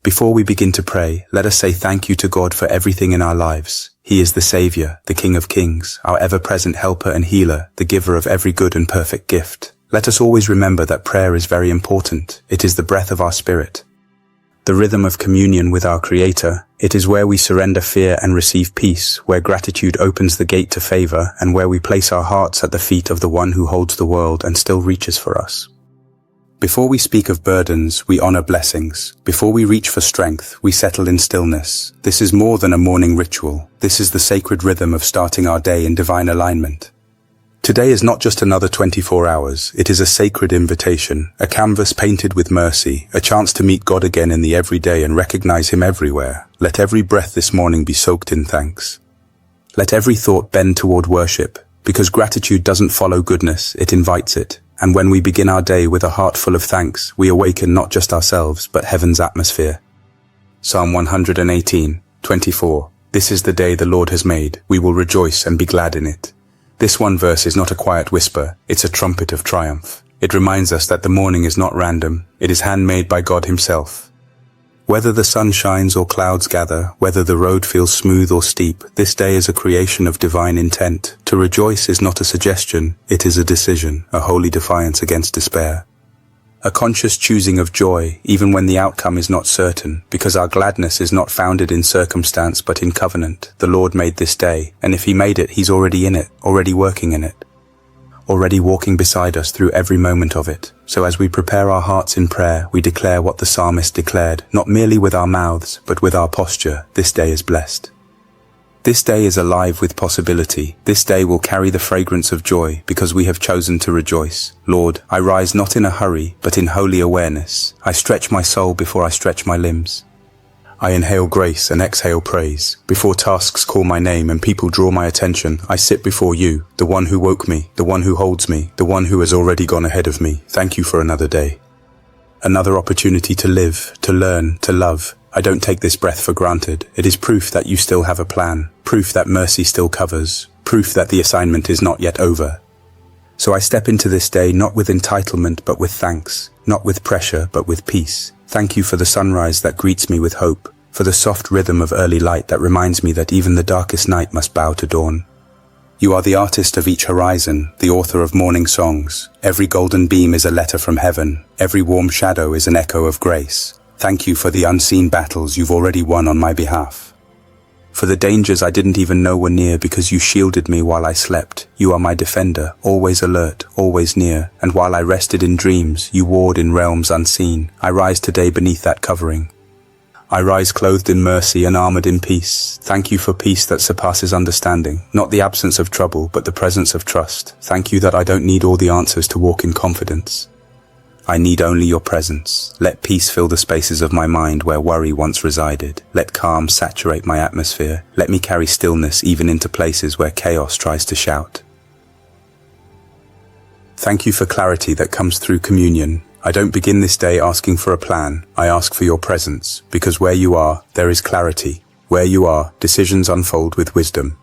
Before we begin to pray, let us say thank you to God for everything in our lives. He is the Savior, the King of Kings, our ever-present helper and healer, the giver of every good and perfect gift. Let us always remember that prayer is very important. It is the breath of our spirit, the rhythm of communion with our Creator. It is where we surrender fear and receive peace, where gratitude opens the gate to favor, and where we place our hearts at the feet of the one who holds the world and still reaches for us. Before we speak of burdens, we honor blessings. Before we reach for strength, we settle in stillness. This is more than a morning ritual. This is the sacred rhythm of starting our day in divine alignment. Today is not just another 24 hours. It is a sacred invitation, a canvas painted with mercy, a chance to meet God again in the everyday and recognize Him everywhere. Let every breath this morning be soaked in thanks. Let every thought bend toward worship, because gratitude doesn't follow goodness, it invites it. And when we begin our day with a heart full of thanks, we awaken not just ourselves, but heaven's atmosphere. Psalm 118:24. This is the day the Lord has made. We will rejoice and be glad in it. This one verse is not a quiet whisper, it's a trumpet of triumph. It reminds us that the morning is not random, it is handmade by God Himself. Whether the sun shines or clouds gather, whether the road feels smooth or steep, this day is a creation of divine intent. To rejoice is not a suggestion, it is a decision, a holy defiance against despair. A conscious choosing of joy, even when the outcome is not certain, because our gladness is not founded in circumstance but in covenant. The Lord made this day, and if He made it, He's already in it, already working in it, already walking beside us through every moment of it. So as we prepare our hearts in prayer, we declare what the psalmist declared, not merely with our mouths, but with our posture. This day is blessed. This day is alive with possibility. This day will carry the fragrance of joy, because we have chosen to rejoice. Lord, I rise not in a hurry, but in holy awareness. I stretch my soul before I stretch my limbs. I inhale grace and exhale praise. Before tasks call my name and people draw my attention, I sit before you, the one who woke me, the one who holds me, the one who has already gone ahead of me. Thank you for another day. Another opportunity to live, to learn, to love. I don't take this breath for granted. It is proof that you still have a plan, proof that mercy still covers, proof that the assignment is not yet over. So I step into this day not with entitlement but with thanks, not with pressure but with peace. Thank you for the sunrise that greets me with hope, for the soft rhythm of early light that reminds me that even the darkest night must bow to dawn. You are the artist of each horizon, the author of morning songs. Every golden beam is a letter from heaven. Every warm shadow is an echo of grace. Thank you for the unseen battles you've already won on my behalf. For the dangers I didn't even know were near because you shielded me while I slept. You are my defender, always alert, always near. And while I rested in dreams, you warred in realms unseen. I rise today beneath that covering. I rise clothed in mercy and armored in peace. Thank you for peace that surpasses understanding, not the absence of trouble, but the presence of trust. Thank you that I don't need all the answers to walk in confidence. I need only your presence. Let peace fill the spaces of my mind where worry once resided. Let calm saturate my atmosphere. Let me carry stillness even into places where chaos tries to shout. Thank you for clarity that comes through communion. I don't begin this day asking for a plan. I ask for your presence, because where you are, there is clarity. Where you are, decisions unfold with wisdom.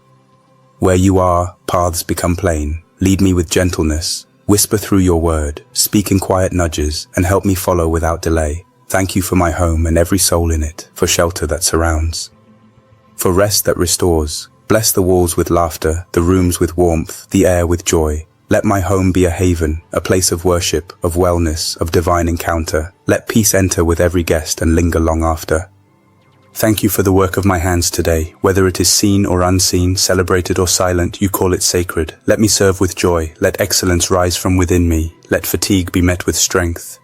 Where you are, paths become plain. Lead me with gentleness. Whisper through your word. Speak in quiet nudges, and help me follow without delay. Thank you for my home and every soul in it, for shelter that surrounds, for rest that restores. Bless the walls with laughter, the rooms with warmth, the air with joy. Let my home be a haven, a place of worship, of wellness, of divine encounter. Let peace enter with every guest and linger long after. Thank you for the work of my hands today. Whether it is seen or unseen, celebrated or silent, you call it sacred. Let me serve with joy. Let excellence rise from within me. Let fatigue be met with strength,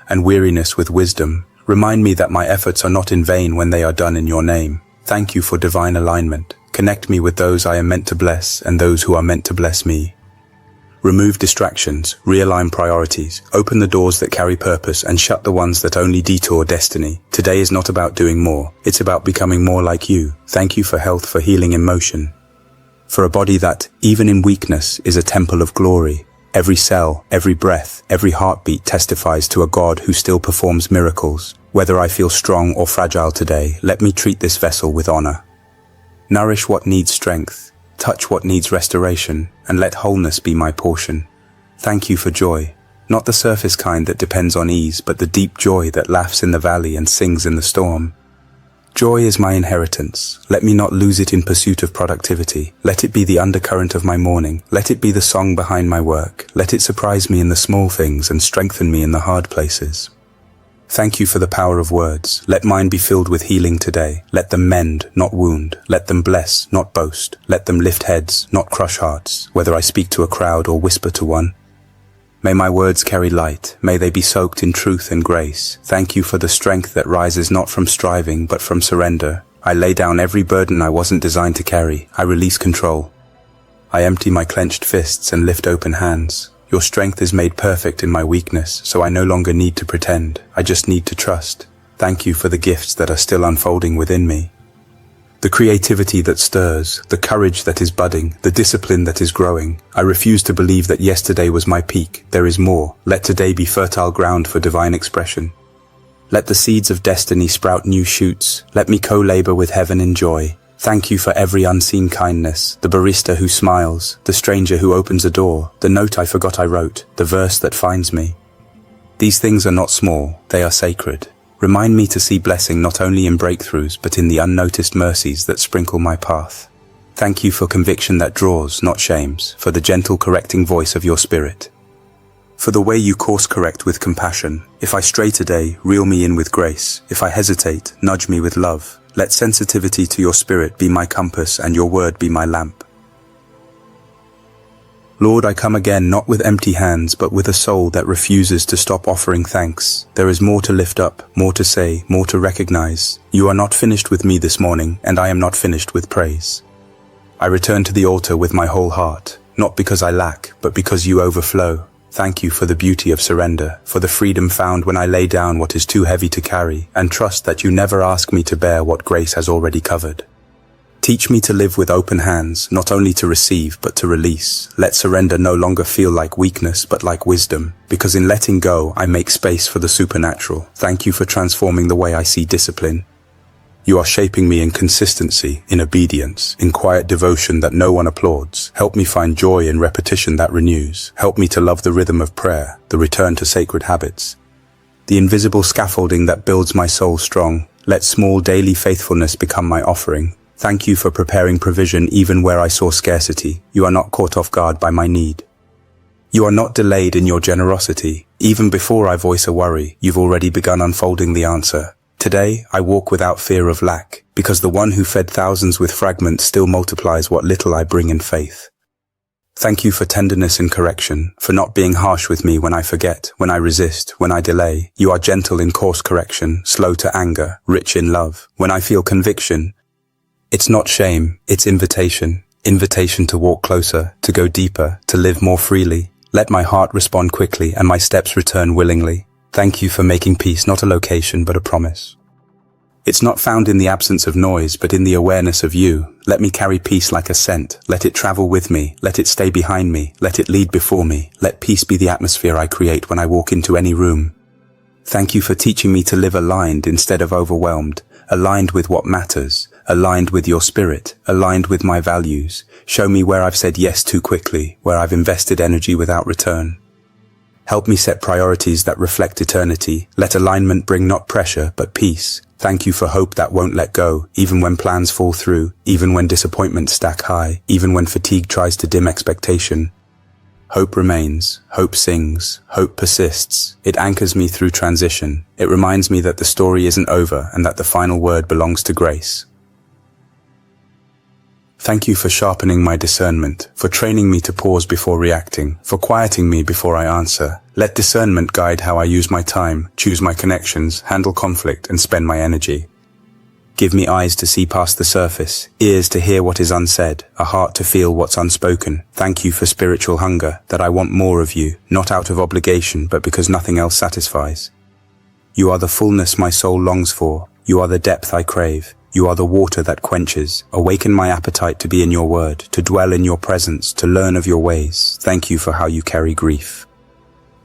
and weariness with wisdom. Remind me that my efforts are not in vain when they are done in your name. Thank you for divine alignment. Connect me with those I am meant to bless and those who are meant to bless me. Remove distractions, realign priorities, open the doors that carry purpose and shut the ones that only detour destiny. Today is not about doing more, it's about becoming more like you. Thank you for health, for healing in motion, for a body that, even in weakness, is a temple of glory. Every cell, every breath, every heartbeat testifies to a God who still performs miracles. Whether I feel strong or fragile today, let me treat this vessel with honor. Nourish what needs strength, touch what needs restoration, and let wholeness be my portion. Thank you for joy. Not the surface kind that depends on ease, but the deep joy that laughs in the valley and sings in the storm. Joy is my inheritance. Let me not lose it in pursuit of productivity. Let it be the undercurrent of my morning. Let it be the song behind my work. Let it surprise me in the small things and strengthen me in the hard places. Thank you for the power of words. Let mine be filled with healing today. Let them mend, not wound. Let them bless, not boast. Let them lift heads, not crush hearts, whether I speak to a crowd or whisper to one. May my words carry light. May they be soaked in truth and grace. Thank you for the strength that rises not from striving, but from surrender. I lay down every burden I wasn't designed to carry. I release control. I empty my clenched fists and lift open hands. Your strength is made perfect in my weakness, so I no longer need to pretend. I just need to trust. Thank you for the gifts that are still unfolding within me. The creativity that stirs, the courage that is budding, the discipline that is growing. I refuse to believe that yesterday was my peak. There is more. Let today be fertile ground for divine expression. Let the seeds of destiny sprout new shoots. Let me co-labor with heaven in joy. Thank you for every unseen kindness, the barista who smiles, the stranger who opens a door, the note I forgot I wrote, the verse that finds me. These things are not small, they are sacred. Remind me to see blessing not only in breakthroughs, but in the unnoticed mercies that sprinkle my path. Thank you for conviction that draws, not shames, for the gentle correcting voice of your spirit. For the way you course correct with compassion. If I stray today, reel me in with grace. If I hesitate, nudge me with love. Let sensitivity to your spirit be my compass and your word be my lamp. Lord, I come again not with empty hands, but with a soul that refuses to stop offering thanks. There is more to lift up, more to say, more to recognize. You are not finished with me this morning, and I am not finished with praise. I return to the altar with my whole heart, not because I lack, but because you overflow. Thank you for the beauty of surrender, for the freedom found when I lay down what is too heavy to carry, and trust that you never ask me to bear what grace has already covered. Teach me to live with open hands, not only to receive, but to release. Let surrender no longer feel like weakness, but like wisdom, because in letting go, I make space for the supernatural. Thank you for transforming the way I see discipline. You are shaping me in consistency, in obedience, in quiet devotion that no one applauds. Help me find joy in repetition that renews. Help me to love the rhythm of prayer, the return to sacred habits. The invisible scaffolding that builds my soul strong. Let small daily faithfulness become my offering. Thank you for preparing provision even where I saw scarcity. You are not caught off guard by my need. You are not delayed in your generosity. Even before I voice a worry, you've already begun unfolding the answer. Today, I walk without fear of lack, because the one who fed thousands with fragments still multiplies what little I bring in faith. Thank you for tenderness and correction, for not being harsh with me when I forget, when I resist, when I delay. You are gentle in course correction, slow to anger, rich in love. When I feel conviction, it's not shame, it's invitation. Invitation to walk closer, to go deeper, to live more freely. Let my heart respond quickly and my steps return willingly. Thank you for making peace not a location but a promise. It's not found in the absence of noise but in the awareness of you. Let me carry peace like a scent. Let it travel with me. Let it stay behind me. Let it lead before me. Let peace be the atmosphere I create when I walk into any room. Thank you for teaching me to live aligned instead of overwhelmed. Aligned with what matters. Aligned with your spirit, aligned with my values. Show me where I've said yes too quickly, where I've invested energy without return. Help me set priorities that reflect eternity. Let alignment bring not pressure, but peace. Thank you for hope that won't let go, even when plans fall through, even when disappointments stack high, even when fatigue tries to dim expectation. Hope remains, hope sings, hope persists. It anchors me through transition. It reminds me that the story isn't over and that the final word belongs to grace. Thank you for sharpening my discernment, for training me to pause before reacting, for quieting me before I answer. Let discernment guide how I use my time, choose my connections, handle conflict, and spend my energy. Give me eyes to see past the surface, ears to hear what is unsaid, a heart to feel what's unspoken. Thank you for spiritual hunger, that I want more of you, not out of obligation, but because nothing else satisfies. You are the fullness my soul longs for. You are the depth I crave. You are the water that quenches. Awaken my appetite to be in your word, to dwell in your presence, to learn of your ways. Thank you for how you carry grief.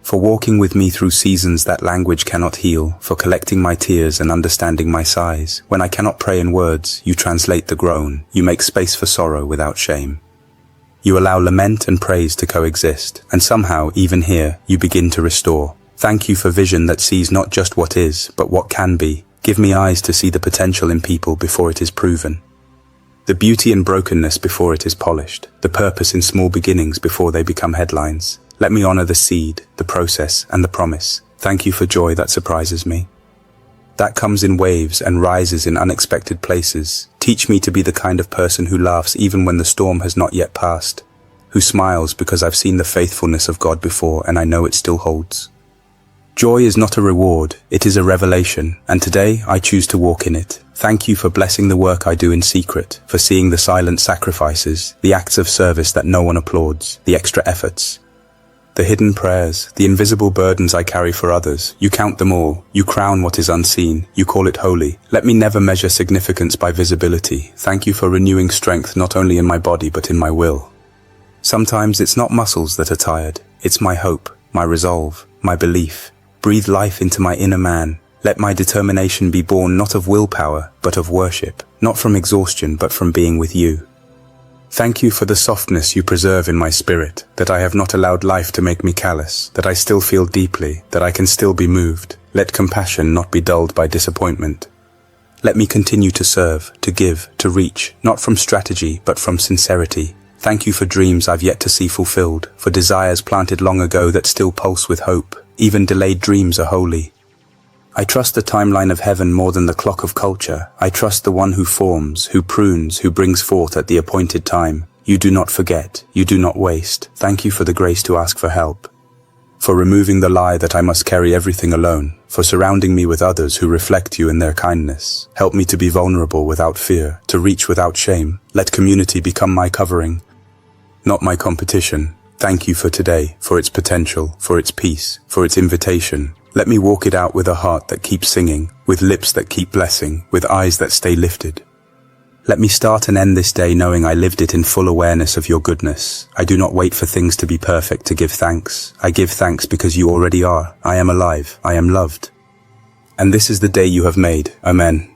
For walking with me through seasons that language cannot heal, for collecting my tears and understanding my sighs. When I cannot pray in words, you translate the groan. You make space for sorrow without shame. You allow lament and praise to coexist, and somehow, even here, you begin to restore. Thank you for vision that sees not just what is, but what can be. Give me eyes to see the potential in people before it is proven. The beauty in brokenness before it is polished. The purpose in small beginnings before they become headlines. Let me honor the seed, the process, and the promise. Thank you for joy that surprises me. That comes in waves and rises in unexpected places. Teach me to be the kind of person who laughs even when the storm has not yet passed, who smiles because I've seen the faithfulness of God before and I know it still holds. Joy is not a reward, it is a revelation, and today I choose to walk in it. Thank you for blessing the work I do in secret, for seeing the silent sacrifices, the acts of service that no one applauds, the extra efforts, the hidden prayers, the invisible burdens I carry for others. You count them all. You crown what is unseen. You call it holy. Let me never measure significance by visibility. Thank you for renewing strength not only in my body but in my will. Sometimes it's not muscles that are tired. It's my hope, my resolve, my belief. Breathe life into my inner man. Let my determination be born not of willpower, but of worship. Not from exhaustion, but from being with you. Thank you for the softness you preserve in my spirit, that I have not allowed life to make me callous, that I still feel deeply, that I can still be moved. Let compassion not be dulled by disappointment. Let me continue to serve, to give, to reach, not from strategy, but from sincerity. Thank you for dreams I've yet to see fulfilled, for desires planted long ago that still pulse with hope. Even delayed dreams are holy. I trust the timeline of heaven more than the clock of culture. I trust the one who forms, who prunes, who brings forth at the appointed time. You do not forget. You do not waste. Thank you for the grace to ask for help. For removing the lie that I must carry everything alone. For surrounding me with others who reflect you in their kindness. Help me to be vulnerable without fear, to reach without shame. Let community become my covering, not my competition. Thank you for today, for its potential, for its peace, for its invitation. Let me walk it out with a heart that keeps singing, with lips that keep blessing, with eyes that stay lifted. Let me start and end this day knowing I lived it in full awareness of your goodness. I do not wait for things to be perfect to give thanks. I give thanks because you already are. I am alive. I am loved. And this is the day you have made. Amen.